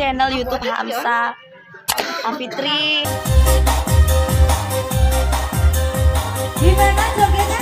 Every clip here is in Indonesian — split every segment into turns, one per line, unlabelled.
channel YouTube Hamsa Afitri.
Gimana jogetnya?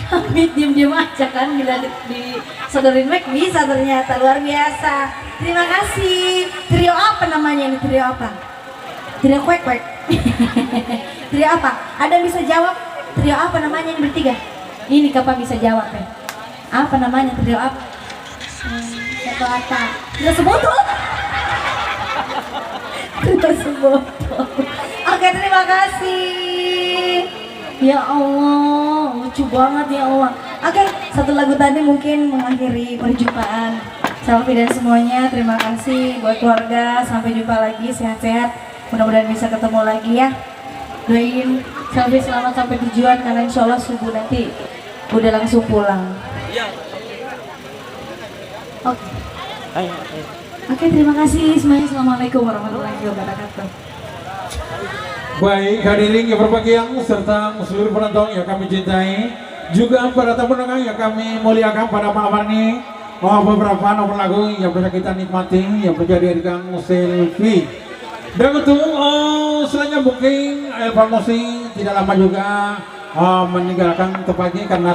Kami diem-diem aja kan bila disodorin mic bisa ternyata luar biasa. Terima kasih. Trio apa namanya ini? Trio apa? Trio kwek-kwek. Trio apa? Ada yang bisa jawab? Trio apa namanya ini bertiga? Ini kapan bisa jawab ya? Apa namanya trio apa? Satu apa? Trio sebotol. Trio sebotol. Oke, terima kasih. Ya Allah, lucu banget ya Allah. Oke, satu lagu tadi mungkin mengakhiri perjumpaan Selfie dan semuanya. Terima kasih buat keluarga. Sampai jumpa lagi, sehat-sehat. Mudah-mudahan bisa ketemu lagi ya. Doain Selfie selamat sampai tujuan karena insya Allah subuh nanti udah langsung pulang. Oke, terima kasih semuanya. Assalamualaikum warahmatullahi wabarakatuh.
Baik, hadirin yang berbahagia serta seluruh penonton yang kami cintai, juga para tamu undangan yang kami muliakan pada malam ini. Beberapa nomor lagu yang bisa kita nikmati yang menjadi Kang Selfie. Dan untuk selanjutnya booking promosi tidak lama juga meninggalkan tempat ini karena